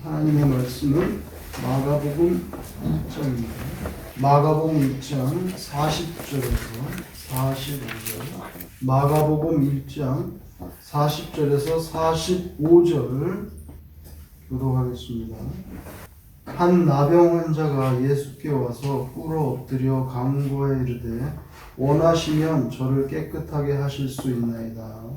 하나님의 말씀은 마가복음 1장입니다. 마가복음 1장 40절에서 45절, 마가복음 1장 40절에서 45절을 교독하겠습니다. 한 나병 환자가 예수께 와서 꿇어 엎드려 간구하여 이르되 원하시면 저를 깨끗하게 하실 수 있나이다.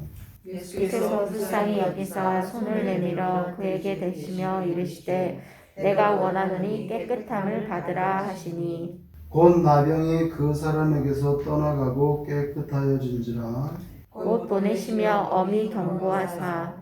예수께서 불쌍히 여기사 손을 내밀어 그에게 대시며 이르시되 내가 원하노니 깨끗함을 받으라 하시니 곧 나병이 그 사람에게서 떠나가고 깨끗하여진지라. 곧 보내시며 엄히 경고하사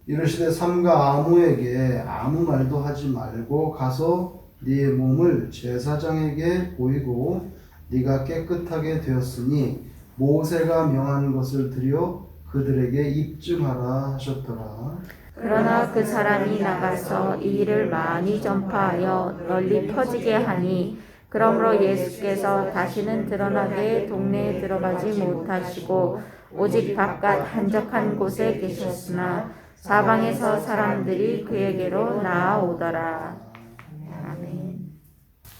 이르시되 삼가 아무에게 아무 말도 하지 말고 가서 네 몸을 제사장에게 보이고 네가 깨끗하게 되었으니 모세가 명한 것을 드려 그들에게 입증하라 하셨더라. 그러나 그 사람이 나가서 이 일을 많이 전파하여 널리 퍼지게 하니 그러므로 예수께서 다시는 드러나게 동네에 들어가지 못하시고 오직 바깥 한적한 곳에 계셨으나 사방에서 사람들이 그에게로 나아오더라. 아멘.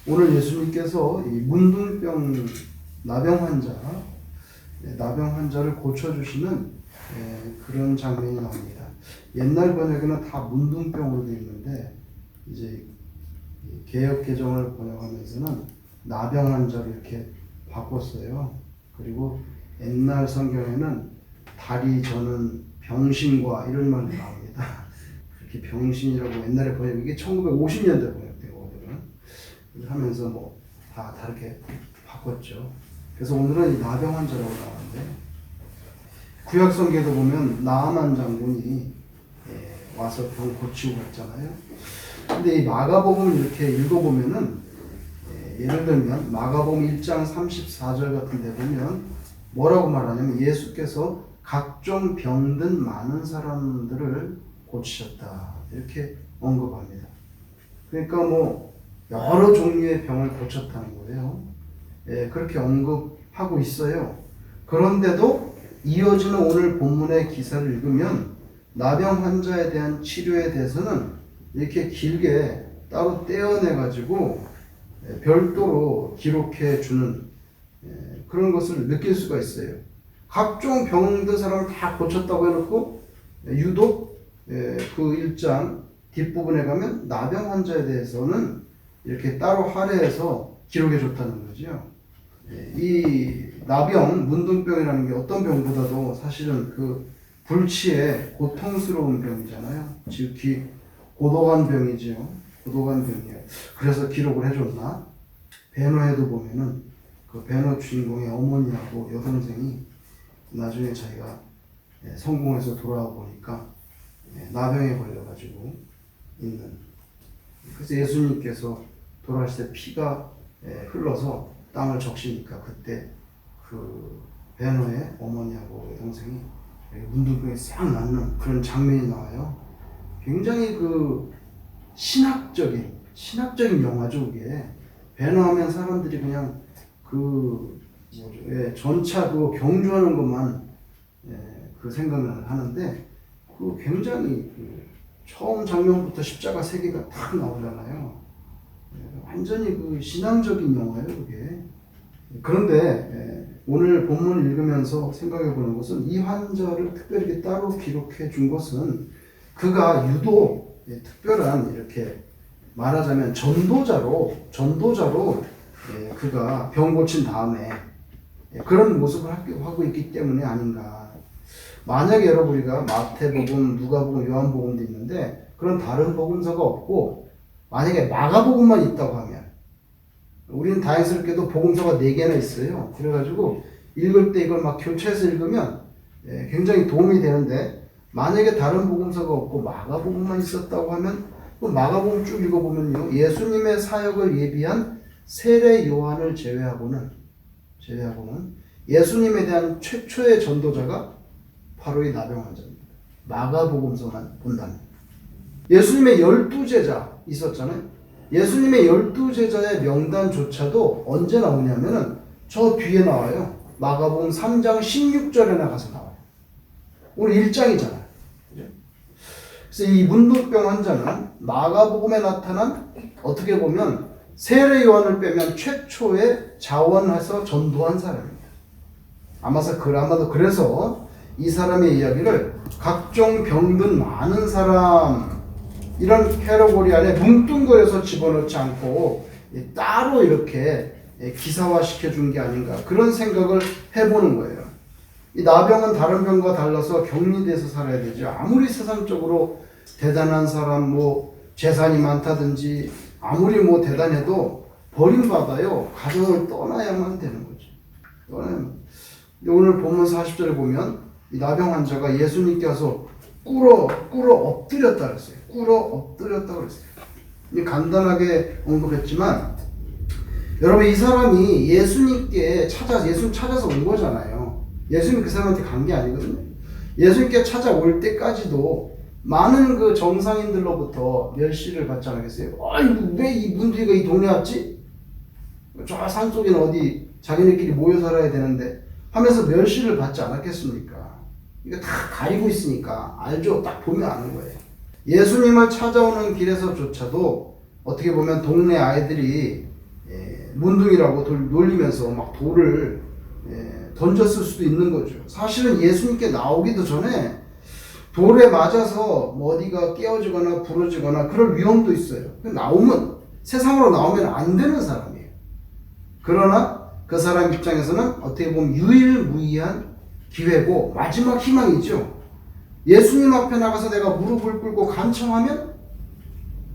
오늘 예수님께서 이 문둥병 나병 환자를 고쳐주시는 그런 장면이 나옵니다. 옛날 번역에는 다 문둥병으로 되어 있는데 이제 개역 개정을 번역하면서는 나병 환자로 이렇게 바꿨어요. 그리고 옛날 성경에는 다리 저는 병신과 이런 말이 나옵니다. 이렇게 병신이라고 옛날에 번역, 이게 1950년대 번역되거든요. 하면서 뭐 다 다르게 바꿨죠. 그래서 오늘은 이 나병 환자라고 나오는데 구약 성경에도 보면 나아만 장군이 와서 병 고치고 갔잖아요. 근데 이 마가복음을 이렇게 읽어보면은 예를 들면 마가복음 1장 34절 같은 데 보면 뭐라고 말하냐면 예수께서 각종 병든 많은 사람들을 고치셨다 이렇게 언급합니다. 그러니까 뭐 여러 종류의 병을 고쳤다는 거예요. 그렇게 언급하고 있어요. 그런데도 이어지는 오늘 본문의 기사를 읽으면 나병 환자에 대한 치료에 대해서는 이렇게 길게 따로 떼어내가지고 별도로 기록해 주는 그런 것을 느낄 수가 있어요. 각종 병든 사람을 다 고쳤다고 해놓고 유독 그 1장 뒷부분에 가면 나병 환자에 대해서는 이렇게 따로 할애해서 기록해 줬다는 거죠. 이 나병, 문둥병이라는 게 어떤 병보다도 사실은 그 불치의 고통스러운 병이잖아요. 지극히 고독한 병이죠. 고독한 병이에요. 그래서 기록을 해줬나? 배노에도 보면은 그 배노 주인공의 어머니하고 여동생이 나중에 자기가 성공해서 돌아와 보니까 나병에 걸려가지고 있는. 그래서 예수님께서 돌아가실 때 피가 흘러서 땅을 적시니까 그때 그 배노의 어머니하고 여동생이 문둥병에 싹 낫는 그런 장면이 나와요. 굉장히 그 신학적인 영화죠. 그게 배노하면 사람들이 그냥 그 전차 그 경주하는 것만 그 생각을 하는데 그 굉장히 그 처음 장면부터 십자가 세 개가 딱 나오잖아요. 완전히 그 신앙적인 영화예요, 그게. 그런데 오늘 본문을 읽으면서 생각해 보는 것은 이 환자를 특별히 따로 기록해 준 것은 그가 유독 특별한 이렇게 말하자면 전도자로 그가 병 고친 다음에 그런 모습을 하고 있기 때문에 아닌가. 만약에 여러분 우리가 마태복음, 누가복음, 요한복음도 있는데 그런 다른 복음서가 없고 만약에 마가복음만 있다고 하면 우리는 다행스럽게도 복음서가 4개나 있어요. 그래가지고 읽을 때 이걸 막 교체해서 읽으면 굉장히 도움이 되는데 만약에 다른 복음서가 없고 마가복음만 있었다고 하면 그 마가복음 쭉 읽어보면요. 예수님의 사역을 예비한 세례 요한을 제외하고는 예수님에 대한 최초의 전도자가 바로 이 나병 환자입니다. 마가복음서만 본다면. 예수님의 12제자 있었잖아요. 예수님의 12제자의 명단조차도 언제 나오냐면은 저 뒤에 나와요. 마가복음 3장 16절에나 가서 나와요. 오늘 1장이잖아요. 그래서 이 문둥병 환자는 마가복음에 나타난 어떻게 보면 세례 요한을 빼면 최초의 자원해서 전도한 사람입니다. 아마도 그래서 이 사람의 이야기를 각종 병든 많은 사람 이런 캐러고리 안에 뭉뚱그려서 집어넣지 않고 따로 이렇게 기사화시켜 준 게 아닌가 그런 생각을 해보는 거예요. 이 나병은 다른 병과 달라서 격리돼서 살아야 되죠. 아무리 세상적으로 대단한 사람, 재산이 많다든지 아무리 대단해도 버림받아요. 가정을 떠나야만 되는 거죠. 오늘 본문 40절에 보면 이 나병 환자가 예수님께 와서 꿇어 엎드렸다 그랬어요. 꿇어 엎드렸다 그랬어요. 간단하게 언급했지만 여러분 이 사람이 예수님 찾아서 온 거잖아요. 예수님 그 사람한테 간 게 아니거든요. 예수님께 찾아올 때까지도 많은 그 정상인들로부터 멸시를 받지 않았겠어요? 왜 이 문둥이가 이 동네 왔지? 저 산속에는 어디 자기네끼리 모여 살아야 되는데 하면서 멸시를 받지 않았겠습니까? 이거 다 가리고 있으니까 알죠? 딱 보면 아는 거예요. 예수님을 찾아오는 길에서조차도 어떻게 보면 동네 아이들이 문둥이라고 놀리면서 막 돌을 던졌을 수도 있는 거죠. 사실은 예수님께 나오기도 전에 돌에 맞아서 어디가 깨어지거나 부러지거나 그럴 위험도 있어요. 세상으로 나오면 안 되는 사람이에요. 그러나 그 사람 입장에서는 어떻게 보면 유일무이한 기회고 마지막 희망이죠. 예수님 앞에 나가서 내가 무릎을 꿇고 간청하면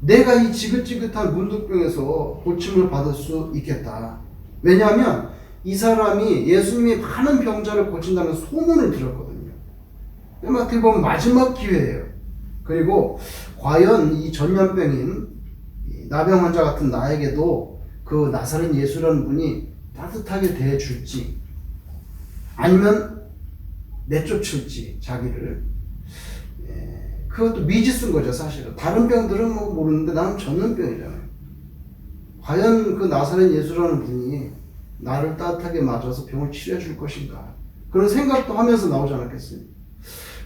내가 이 지긋지긋한 문둥병에서 고침을 받을 수 있겠다. 왜냐하면 이 사람이 예수님이 많은 병자를 고친다는 소문을 들었거든요. 어떻게 보면 마지막 기회예요. 그리고 과연 이 전염병인 나병 환자 같은 나에게도 그 나사렛 예수라는 분이 따뜻하게 대해줄지 아니면 내쫓을지 자기를 그것도 미지수인 거죠. 사실은 다른 병들은 모르는데 나는 전염병이잖아요. 과연 그 나사렛 예수라는 분이 나를 따뜻하게 맞아서 병을 치료해 줄 것인가 그런 생각도 하면서 나오지 않았겠어요.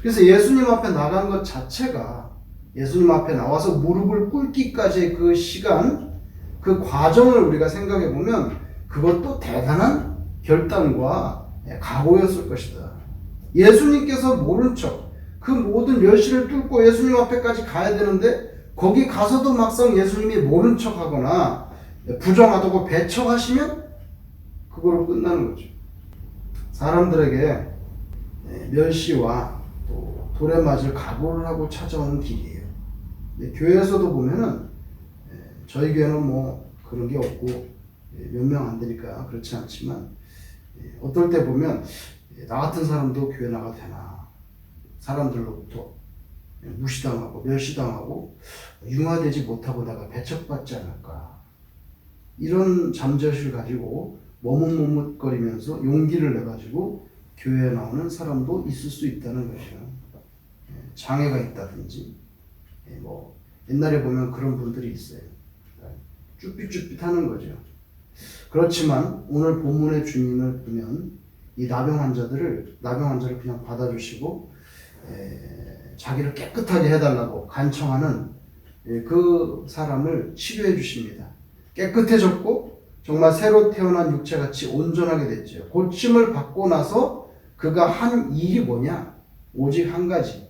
그래서 예수님 앞에 나간 것 자체가 예수님 앞에 나와서 무릎을 꿇기까지의 그 시간 그 과정을 우리가 생각해 보면 그것도 대단한 결단과 각오였을 것이다. 예수님께서 모른 척 그 모든 멸시를 뚫고 예수님 앞에까지 가야 되는데 거기 가서도 막상 예수님이 모른 척하거나 부정하다고 배척하시면 그거로 끝나는 거죠. 사람들에게 멸시와 또 돌에 맞을 각오를 하고 찾아오는 길이에요. 교회에서도 보면은 저희 교회는 그런 게 없고 몇 명 안 되니까 그렇지 않지만 어떨 때 보면 나 같은 사람도 교회 나가도 되나 사람들로부터 무시당하고 멸시당하고 융화되지 못하고 내가 배척받지 않을까 이런 잠재의식을 가지고 머뭇머뭇거리면서 용기를 내가지고 교회에 나오는 사람도 있을 수 있다는 것이요. 장애가 있다든지 옛날에 보면 그런 분들이 있어요. 쭈삣쭈삣하는 거죠. 그렇지만 오늘 본문의 주님을 보면 이 나병 환자를 그냥 받아주시고 자기를 깨끗하게 해달라고 간청하는 그 사람을 치료해 주십니다. 깨끗해졌고 정말 새로 태어난 육체같이 온전하게 됐죠. 고침을 받고 나서 그가 한 일이 뭐냐? 오직 한 가지.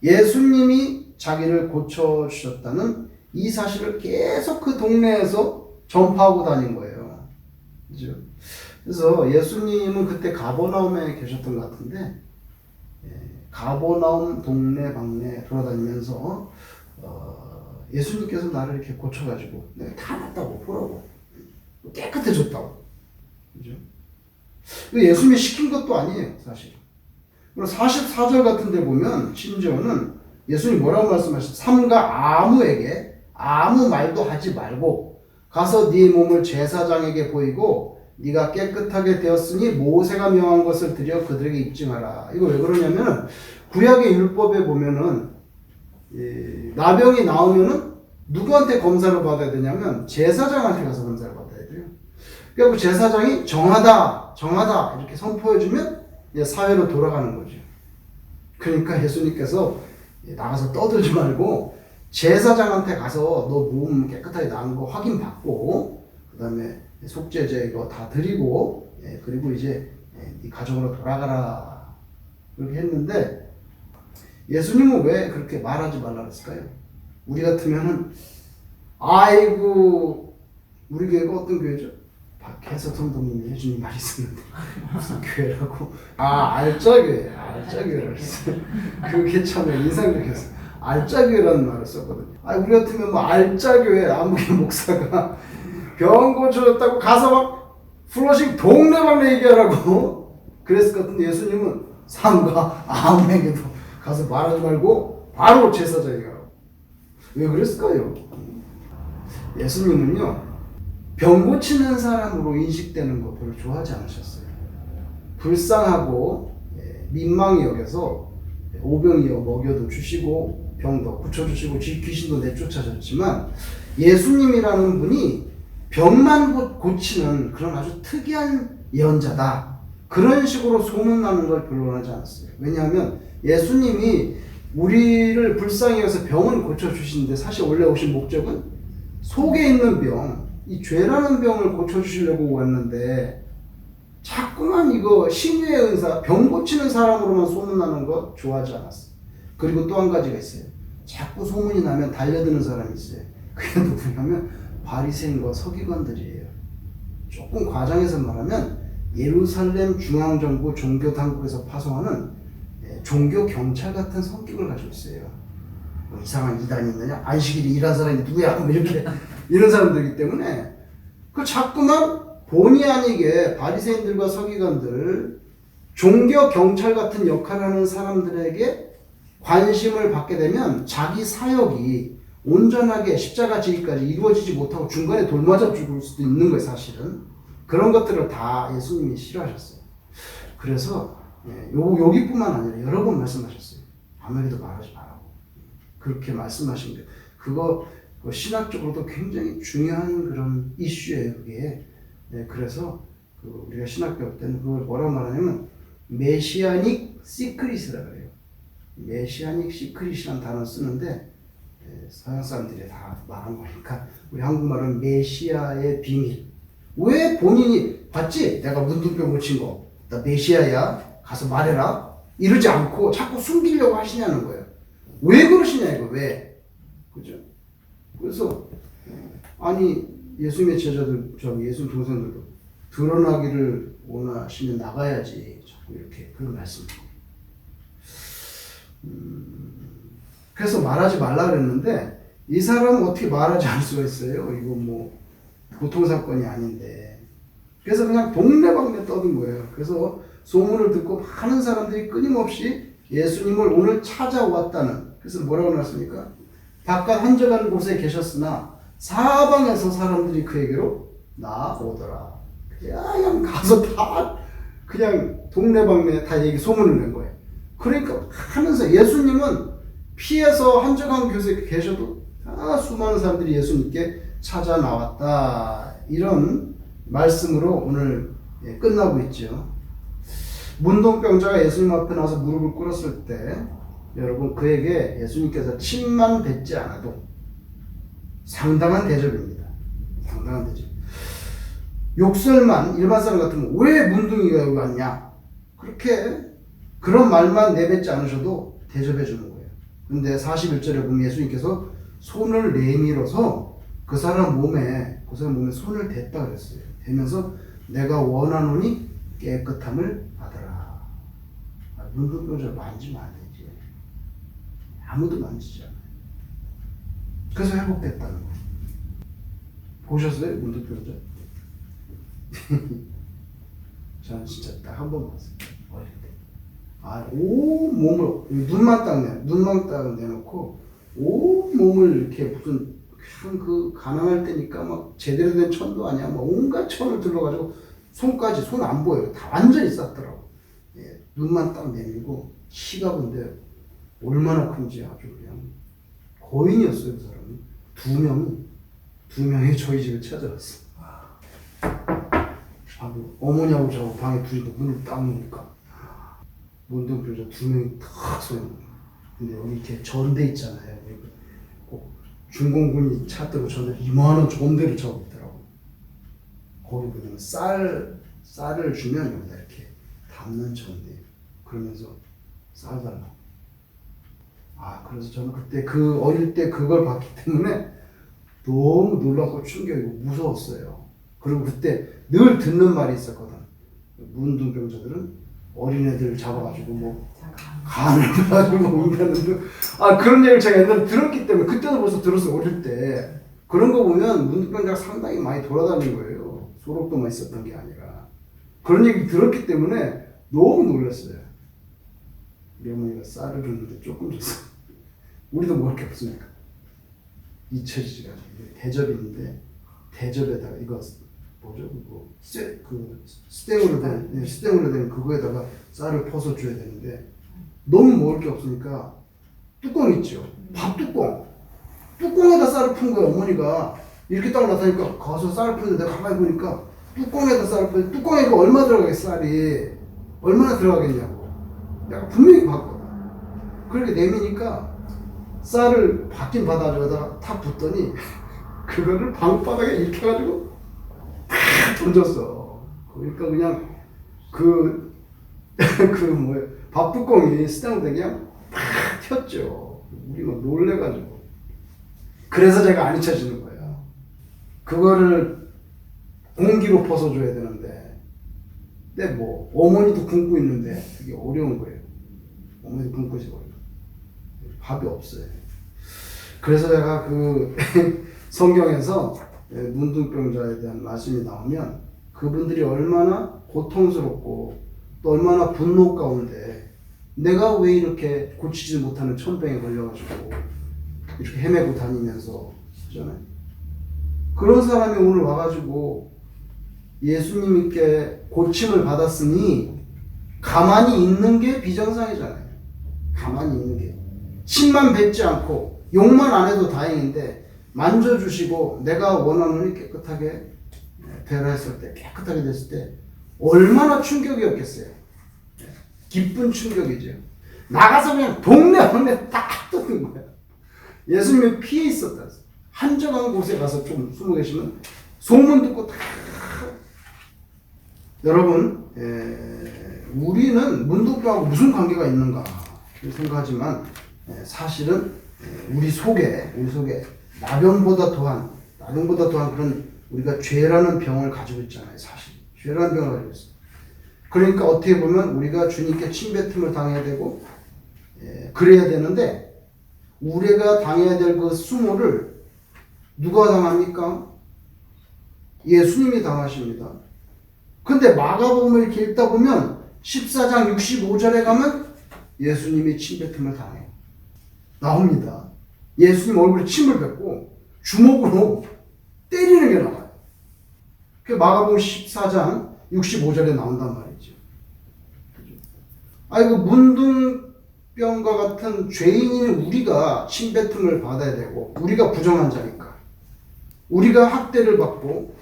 예수님이 자기를 고쳐주셨다는 이 사실을 계속 그 동네에서 전파하고 다닌 거예요. 그죠? 그래서 예수님은 그때 가버나움에 계셨던 것 같은데 가버나움 동네 방네 돌아다니면서 예수님께서 나를 이렇게 고쳐가지고 내가 다 낫다고 보라고 깨끗해졌다고. 그죠? 예수님이 시킨 것도 아니에요, 사실. 그리고 44절 같은 데 보면 심지어는 예수님 뭐라고 말씀하셨어요? 삼가 아무에게 아무 말도 하지 말고 가서 네 몸을 제사장에게 보이고 네가 깨끗하게 되었으니 모세가 명한 것을 드려 그들에게 입증하라. 이거 왜 그러냐면 구약의 율법에 보면은 나병이 나오면은 누구한테 검사를 받아야 되냐면 제사장한테 가서 검사를 받아야 돼요. 그리고 제사장이 정하다 이렇게 선포해주면 사회로 돌아가는 거죠. 그러니까 예수님께서 나가서 떠들지 말고 제사장한테 가서 너 몸 깨끗하게 나은 거 확인받고 그 다음에 속죄제 이거 다 드리고 그리고 이제 네 가정으로 돌아가라 그렇게 했는데 예수님은 왜 그렇게 말하지 말라 그랬을까요? 우리 같으면은 아이고 우리 교회가 어떤 교회죠? 박혜서 선동님이 해주는 말이 있었는데 무슨 교회라고? 알짜교회 알짜교회라고 했어요. 그게 참 인상적이었어요. 알짜교회라는 말을 썼거든요. 우리 같으면 뭐 알짜교회 아무개 목사가 병 고쳐줬다고 가서 막 플러싱 동네방네 얘기하라고 그랬을 것 같은데 예수님은 삼가 아무에게도 가서 말하지 말고 바로 제사장에 가라고. 왜 그랬을까요? 예수님은요 병 고치는 사람으로 인식되는 거 별로 좋아하지 않으셨어요. 불쌍하고 민망히 여겨서 오병이어 먹여도 주시고 병도 고쳐주시고 귀신도 내쫓아줬지만 예수님이라는 분이 병만 고치는 그런 아주 특이한 예언자다. 그런 식으로 소문나는 걸 별로 원하지 않았어요. 왜냐하면 예수님이 우리를 불쌍히 여겨서 병은 고쳐주시는데 사실 원래 오신 목적은 속에 있는 병, 이 죄라는 병을 고쳐주시려고 왔는데 자꾸만 이거 신유의 은사, 병 고치는 사람으로만 소문나는 거 좋아하지 않았어요. 그리고 또 한 가지가 있어요. 자꾸 소문이 나면 달려드는 사람이 있어요. 그게 누구냐면 바리새인과 서기관들이에요. 조금 과장해서 말하면 예루살렘 중앙정부 종교당국에서 파송하는 종교 경찰 같은 성격을 가지고 있어요. 뭐 이상한 이단이 있느냐? 안식일이 일한 사람이 누구야? 뭐 이렇게 이런 사람들이기 때문에 그 자꾸만 본의 아니게 바리새인들과 서기관들 종교 경찰 같은 역할을 하는 사람들에게 관심을 받게 되면 자기 사역이 온전하게 십자가 지기까지 이루어지지 못하고 중간에 돌맞아 죽을 수도 있는 거예요. 사실은 그런 것들을 다 예수님이 싫어하셨어요. 그래서 여기뿐만 아니라 여러 번 말씀하셨어요. 아무에게도 말하지 말라고 그렇게 말씀하신 게 그거 신학적으로도 굉장히 중요한 그런 이슈예요. 그게 그래서 우리가 신학 배울 때는 그걸 뭐라고 말하냐면 메시아닉 시크릿이라고 그래요. 메시아닉 시크릿이라는 단어 쓰는데 서양 사람들이 다 말한 거니까 우리 한국말은 메시아의 비밀. 왜 본인이 봤지? 내가 문둥병 고친 거 나 메시아야 가서 말해라 이러지 않고 자꾸 숨기려고 하시냐는 거예요. 왜 그러시냐 이거 왜? 그죠? 그래서 아니 예수님의 제자들 예수님 동생들도 드러나기를 원하시면 나가야지 자꾸 이렇게 그런 말씀. 그래서 말하지 말라 그랬는데 이 사람은 어떻게 말하지 않을 수가 있어요? 이거 뭐 보통 사건이 아닌데. 그래서 그냥 동네방네 떠든 거예요. 그래서 소문을 듣고 많은 사람들이 끊임없이 예수님을 오늘 찾아왔다는. 그래서 뭐라고 나왔습니까? 바깥 한적한 곳에 계셨으나 사방에서 사람들이 그에게로 나오더라. 그냥 가서 다 그냥 동네방네 다 얘기 소문을 낸 거예요. 그러니까 하면서 예수님은 피해서 한적한 곳에 계셔도 다 수많은 사람들이 예수님께 찾아 나왔다. 이런 말씀으로 오늘 끝나고 있죠. 문둥병자가 예수님 앞에 나서 무릎을 꿇었을 때 여러분 그에게 예수님께서 침만 뱉지 않아도 상당한 대접입니다. 상당한 대접. 욕설만 일반 사람 같으면 왜 문둥이가 여기 왔냐? 그렇게 그런 말만 내뱉지 않으셔도 대접해 주는 거예요. 근데 41절에 보면 예수님께서 손을 내밀어서 그 사람 몸에 손을 댔다 그랬어요. 대면서 내가 원하노니 깨끗함을 받아라. 문둥병자 만지면 안 되지. 아무도 만지지 않아요. 그래서 회복됐다는 거예요. 보셨어요? 문둥병자? 저는 진짜 딱 한 번 봤어요. 어릴 때. 온 몸을 눈만 딱 내놓고 온 몸을 이렇게 무슨 그 가난할 때니까 막 제대로 된 천도 아니야. 막 온갖 천을 들러가지고 손까지 손 안 보여요. 다 완전히 쌌더라고. 눈만 딱 내밀고 키가 근데 얼마나 큰지 아주 그냥 거인이었어요. 그 사람은 두 명이 저희 집에 찾아왔어. 어머니하고 저하고 방에 둘이 문을 딱 여니까 문둥병자 두 명이 탁 서 있는 거예요. 근데 여기 이렇게 전대 있잖아요. 꼭 중공군이 찾더라고 전대 이만한 전대를 차고 있더라고. 거기 보면 쌀을 주면 여기다 이렇게 담는 전대. 그러면서 쌀 달라고. 그래서 저는 그때 어릴 때 그걸 봤기 때문에 너무 놀랍고 충격이고 무서웠어요. 그리고 그때 늘 듣는 말이 있었거든. 문둥병자들은 어린애들 잡아가지고 뭐 간을 가지고 먹는다는 그런 얘기를 제가 옛날에 들었기 때문에 그때도 벌써 들었어요. 어릴 때 그런 거 보면 문둥병자가 상당히 많이 돌아다닌 거예요. 소록도만 있었던 게 아니라 그런 얘기 들었기 때문에 너무 놀랐어요. 우리 어머니가 쌀을 줬는데 조금 줬어. 우리도 먹을 게 없으니까 잊혀지지가 않아요. 대접이 있는데 대접에다가 이거 뭐죠? 스탱으로 된 그거에다가 쌀을 퍼서 줘야 되는데 너무 먹을 게 없으니까 뚜껑 있죠? 밥 뚜껑에다 쌀을 푼 거야. 어머니가 이렇게 딱 나타니까 가서 쌀을 푸는데 내가 가만히 보니까 뚜껑에다 쌀을 푸는데 뚜껑에 이거 얼마 들어가겠어? 쌀이 얼마나 들어가겠냐고 내가 분명히 봤거든. 그렇게 내미니까 쌀을 받긴 받아줘다가 탁 붓더니 그거를 방바닥에 이렇게 해가지고 탁 던졌어. 그러니까 그냥 밥뚜껑이 스탠드 그냥 팍 튀었죠. 우리가 놀래가지고. 그래서 제가 안 잊혀지는 거예요. 그거를 공기로 퍼서줘야 되는데, 근데 뭐 어머니도 굶고 있는데 되게 어려운 거예요. 어머니도 굶고 있어요. 밥이 없어요. 그래서 제가 성경에서 문둥병자에 대한 말씀이 나오면 그분들이 얼마나 고통스럽고 또 얼마나 분노 가운데 내가 왜 이렇게 고치지 못하는 천병에 걸려가지고 이렇게 헤매고 다니면서 그잖아요. 그런 사람이 오늘 와가지고 예수님께 고침을 받았으니 가만히 있는 게 비정상이잖아요. 가만히 있는 게 침만 뱉지 않고 욕만 안 해도 다행인데 만져주시고 내가 원하는 일 깨끗하게 되라 했을 때 깨끗하게 됐을 때 얼마나 충격이었겠어요. 기쁜 충격이죠. 나가서 그냥 동네 딱 떠든 거야. 예수님이 피해 있었다. 한적한 곳에 가서 좀 숨어 계시면 소문 듣고 다 여러분 우리는 문둥병하고 무슨 관계가 있는가 생각하지만 사실은 우리 속에 나병보다 더한 그런 우리가 죄라는 병을 가지고 있잖아요. 사실 죄라는 병을 가지고 있어요. 그러니까 어떻게 보면 우리가 주님께 침뱉음을 당해야 되고 그래야 되는데 우리가 당해야 될 그 수모를 누가 당합니까? 예수님이 당하십니다. 근데 마가복음을 이렇게 읽다 보면 14장 65절에 가면 예수님이 침뱉음을 당해요. 나옵니다. 예수님 얼굴에 침을 뱉고 주먹으로 때리는 게 나와요. 그 마가복음 14장 65절에 나온단 말이죠. 그 문둥병과 같은 죄인인 우리가 침뱉음을 받아야 되고 우리가 부정한 자니까 우리가 학대를 받고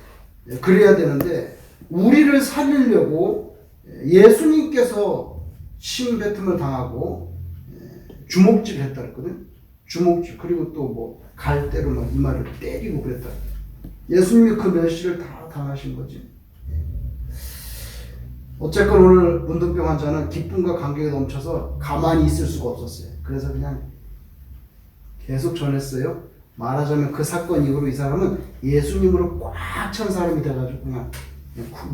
그래야 되는데 우리를 살리려고 예수님께서 침뱉음을 당하고 주먹질을 했다 그랬거든. 주먹질 그리고 또 뭐 갈대로 막 이마를 때리고 그랬다. 예수님이 그 멸시를 다 당하신 거지. 어쨌건 오늘 문둥병 환자는 기쁨과 감격에 넘쳐서 가만히 있을 수가 없었어요. 그래서 그냥 계속 전했어요. 말하자면 그 사건 이후로 이 사람은 예수님으로 꽉 찬 사람이 돼가지고 그냥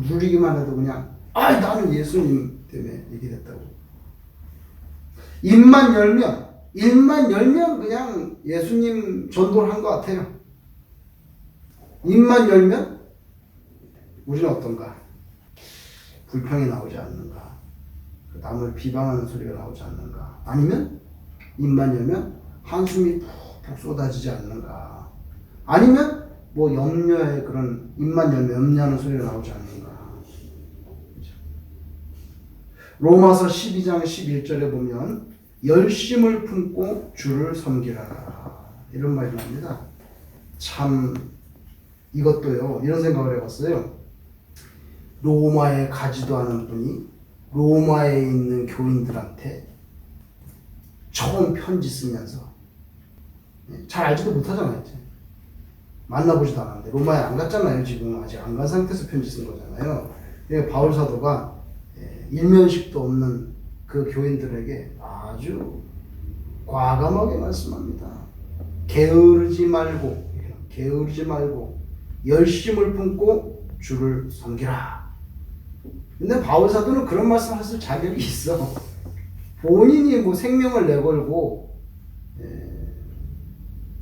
누리기만 해도 그냥 나는 예수님 때문에 이렇게 됐다고. 입만 열면 그냥 예수님 전도를 한 것 같아요. 입만 열면 우리는 어떤가? 불평이 나오지 않는가? 남을 비방하는 소리가 나오지 않는가? 아니면 입만 열면 한숨이 푹푹 쏟아지지 않는가? 아니면 뭐 염려의 그런 입만 열면 염려하는 소리가 나오지 않는가? 로마서 12장 11절에 보면 열심을 품고 주를 섬기라 이런 말이 나옵니다. 참 이것도요 이런 생각을 해봤어요. 로마에 가지도 않은 분이 로마에 있는 교인들한테 처음 편지 쓰면서 잘 알지도 못하잖아요. 이제. 만나보지도 않았는데 로마에 안 갔잖아요. 지금 아직 안 간 상태에서 편지 쓴 거잖아요. 바울 사도가 일면식도 없는 그 교인들에게 아주 과감하게 말씀합니다. 게으르지 말고 열심을 품고 주를 섬기라. 근데 바울 사도는 그런 말씀을 하실 자격이 있어. 본인이 뭐 생명을 내걸고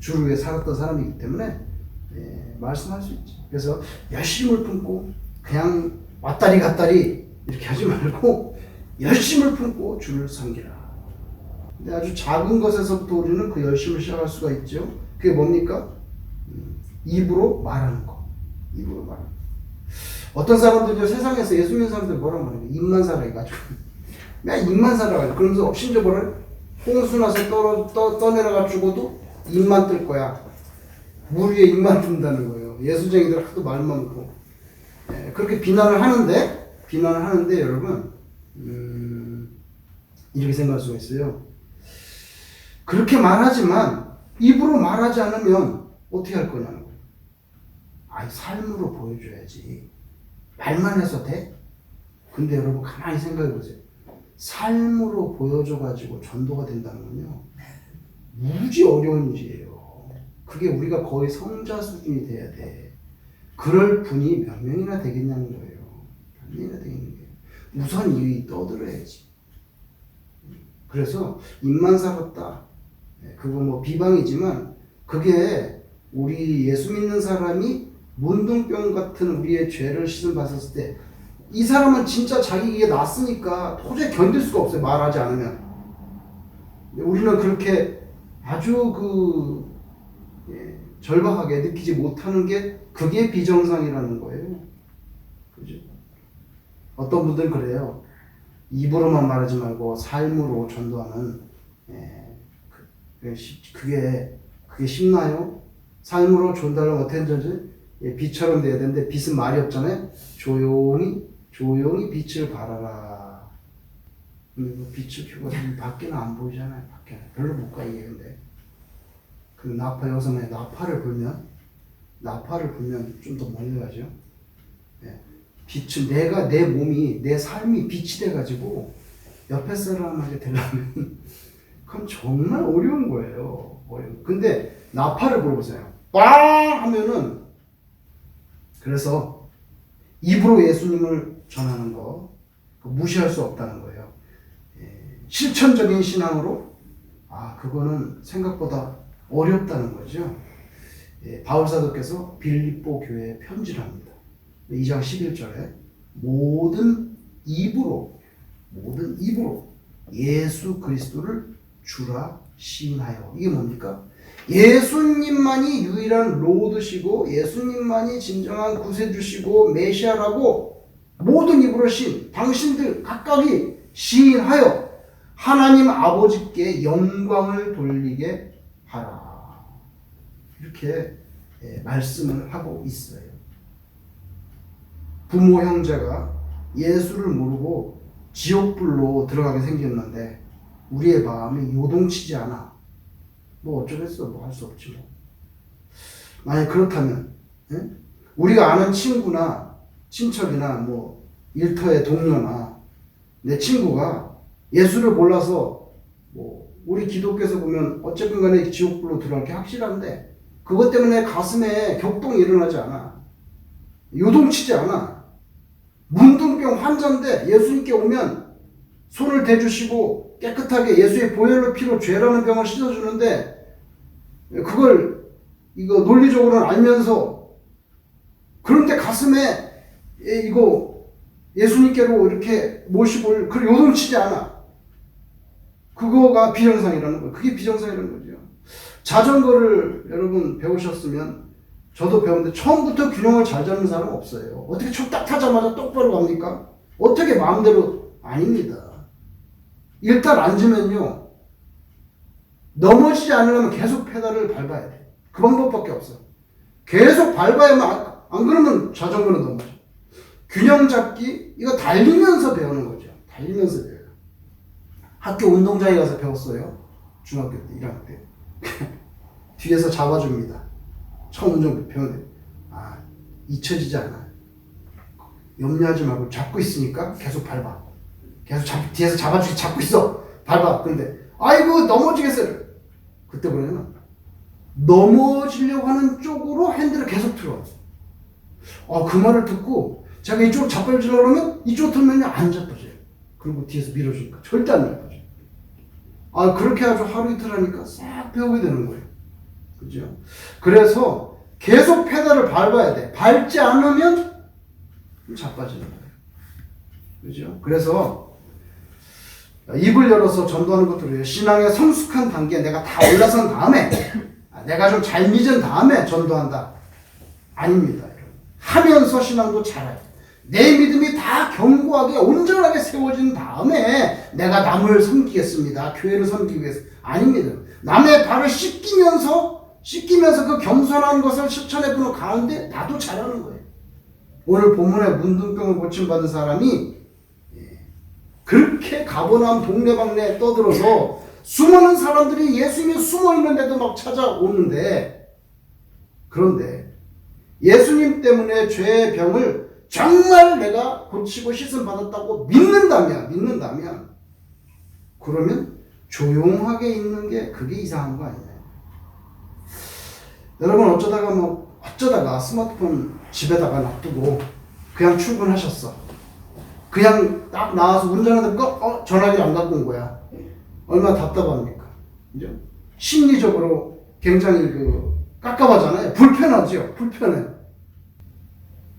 주를 위해 살았던 사람이기 때문에 말씀할 수 있지. 그래서 열심을 품고 그냥 왔다리 갔다리 이렇게 하지 말고 열심을 품고 주를 섬기라. 근데 아주 작은 것에서부터 우리는 그 열심을 시작할 수가 있죠. 그게 뭡니까? 입으로 말하는 거. 입으로 말하는 거. 어떤 사람들이 세상에서 예수 믿는 사람들 뭐라고 말해요? 입만 살아가지고. 그냥 입만 살아가지고. 그러면서 심지어 뭐래? 홍수 나서 떠내려가 죽어도 입만 뜰 거야. 물 위에 입만 뜬다는 거예요. 예수쟁이들 하도 말 많고. 그렇게 비난을 하는데 여러분, 이렇게 생각할 수가 있어요. 그렇게 말하지만 입으로 말하지 않으면 어떻게 할 거냐는 거예요. 삶으로 보여줘야지. 말만 해서 돼? 근데 여러분 가만히 생각해 보세요. 삶으로 보여줘가지고 전도가 된다는 건요, 무지 어려운 일이에요. 그게 우리가 거의 성자 수준이 돼야 돼. 그럴 분이 몇 명이나 되겠냐는 거예요. 몇 명이나 되겠는 거예요. 우선 이 떠들어야지. 그래서 입만 살았다. 그거 뭐 비방이지만 그게 우리 예수 믿는 사람이 문둥병 같은 우리의 죄를 시선받았을 때 이 사람은 진짜 자기에게 낫으니까 도저히 견딜 수가 없어요. 말하지 않으면. 우리는 그렇게 아주 절박하게 느끼지 못하는 게 그게 비정상이라는 거예요. 그죠? 어떤 분들은 그래요. 입으로만 말하지 말고 삶으로 전도하는, 그게 쉽나요? 삶으로 전달하면 어떻게 되지? 빛처럼 돼야 되는데 빛은 말이 없잖아요. 조용히 빛을 발하라. 빛을 켜고 밖에는 안 보이잖아요. 밖에는 별로 못 가 이게. 근데 그 나파 여기서 만약 나파를 불면 좀 더 멀리 가죠. 빛은 내 몸이 내 삶이 빛이 돼가지고 옆에 사람에게 되려면 그건 정말 어려운 거예요. 근데 나파를 불어보세요. 빵 하면은, 그래서 입으로 예수님을 전하는 거 무시할 수 없다는 거예요. 실천적인 신앙으로 그거는 생각보다 어렵다는 거죠. 바울 사도께서 빌립보 교회에 편지를 합니다. 2장 11절에 모든 입으로 예수 그리스도를 주라 시인하여. 이게 뭡니까? 예수님만이 유일한 로드시고 예수님만이 진정한 구세주시고 메시아라고 모든 입으로 당신들 각각이 시인하여 하나님 아버지께 영광을 돌리게 하라. 이렇게 말씀을 하고 있어요. 부모 형제가 예수를 모르고 지옥불로 들어가게 생겼는데 우리의 마음이 요동치지 않아. 뭐 어쩌겠어. 뭐 할 수 없지 뭐. 만약 그렇다면 우리가 아는 친구나 친척이나 뭐 일터의 동료나 내 친구가 예수를 몰라서 뭐 우리 기독교에서 보면 어쨌든 간에 지옥불로 들어갈 게 확실한데 그것 때문에 가슴에 격동이 일어나지 않아. 요동치지 않아. 문둥병 환자인데 예수님께 오면 손을 대주시고 깨끗하게 예수의 보혈로 피로 죄라는 병을 씻어주는데 그걸 논리적으로는 알면서 그런데 가슴에 이거 예수님께로 이렇게 모시고 그걸 요동치지 않아. 그거가 비정상이라는 거예요. 그게 비정상이라는 거죠. 자전거를 여러분 배우셨으면 저도 배웠는데 처음부터 균형을 잘 잡는 사람은 없어요. 어떻게 딱 타자마자 똑바로 갑니까? 어떻게 마음대로 아닙니다. 일단 앉으면요 넘어지지 않으려면 계속 페달을 밟아야 돼. 그 방법밖에 없어. 계속 밟아야만, 안 그러면 자전거는 넘어져. 균형 잡기 이거 달리면서 배우는 거죠. 달리면서 배워요. 학교 운동장에 가서 배웠어요. 중학교 때 1학년 때 뒤에서 잡아줍니다. 처음 운전 배우는데 잊혀지지 않아. 염려하지 말고 잡고 있으니까 계속 밟아. 계속 뒤에서 잡고 있어. 밟아. 근데 아이고 넘어지겠어요. 그때 뭐냐면 넘어지려고 하는 쪽으로 핸들을 계속 틀어. 그 말을 듣고 제가 이쪽으로 자빠지려고 그러면 이쪽으로 틀면 안 자빠져요. 그리고 뒤에서 밀어주니까 절대 안 자빠져요. 그렇게 아주 하루 이틀 하니까 싹 배우게 되는 거예요. 그죠? 그래서 계속 페달을 밟아야 돼. 밟지 않으면 자빠지는 거예요. 그죠? 그래서 입을 열어서 전도하는 것들이에요. 신앙의 성숙한 단계에 내가 다 올라선 다음에 내가 좀 잘 믿은 다음에 전도한다. 아닙니다. 하면서 신앙도 잘해요. 내 믿음이 다 견고하게 온전하게 세워진 다음에 내가 남을 섬기겠습니다. 교회를 섬기기 위해서. 아닙니다. 남의 발을 씻기면서 그 겸손한 것을 실천해보는 가운데 나도 잘하는 거예요. 오늘 본문에 문둥병을 고침받은 사람이 그렇게 가버나움 동네방네에 떠들어서 수많은 사람들이 예수님이 숨어있는데도 막 찾아오는데, 그런데 예수님 때문에 죄의 병을 정말 내가 고치고 씻음 받았다고 믿는다면 그러면 조용하게 있는 게 그게 이상한 거 아니에요. 여러분 어쩌다가 스마트폰 집에다가 놔두고 그냥 출근하셨어. 그냥 딱 나와서 운전하다가 전화기를 안 갖고 온 거야. 얼마나 답답합니까? 그죠? 심리적으로 굉장히 깝깝하잖아요. 불편하죠. 불편해.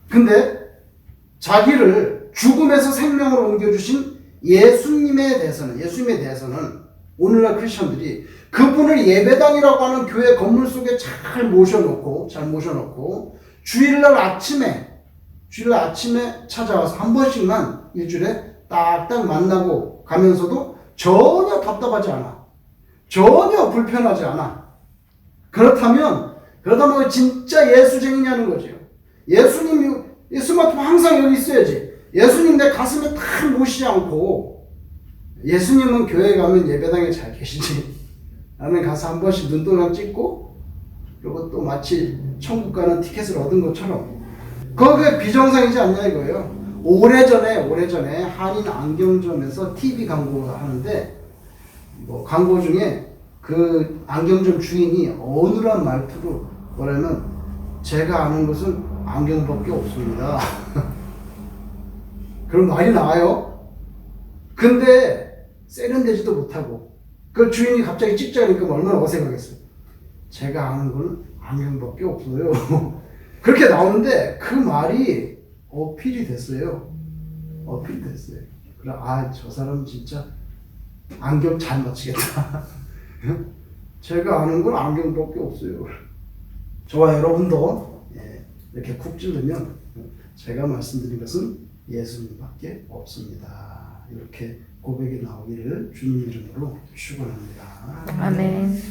근데 자기를 죽음에서 생명으로 옮겨주신 예수님에 대해서는 오늘날 크리스천들이 그분을 예배당이라고 하는 교회 건물 속에 잘 모셔놓고 주일날 아침에 찾아와서 한 번씩만 일주일에 딱딱 만나고 가면서도 전혀 답답하지 않아. 전혀 불편하지 않아. 그렇다면 진짜 예수쟁이냐는 거죠. 예수님이 스마트폰 항상 여기 있어야지. 예수님 내 가슴에 탁 모시지 않고 예수님은 교회에 가면 예배당에 잘 계시지. 나는 가서 한 번씩 눈도장 찍고 그리고 또 마치 천국 가는 티켓을 얻은 것처럼 그게 비정상이지 않냐 이거예요. 오래전에 한인 안경점에서 TV 광고를 하는데 광고 중에 그 안경점 주인이 어눌한 말투로 뭐냐면 제가 아는 것은 안경밖에 없습니다. 그런 말이 나와요. 근데 세련되지도 못하고 그 주인이 갑자기 찍자니까 얼마나 어색하겠어요. 제가 아는 건 안경밖에 없어요. 그렇게 나오는데 그 말이 어필이 됐어요. 그래, 저 사람 진짜 안경 잘 맞추겠다. 제가 아는 건 안경밖에 없어요. 저와 여러분도 이렇게 쿡 찌르면 제가 말씀드린 것은 예수님밖에 없습니다. 이렇게 고백이 나오기를 주님 이름으로 축원합니다. 아멘.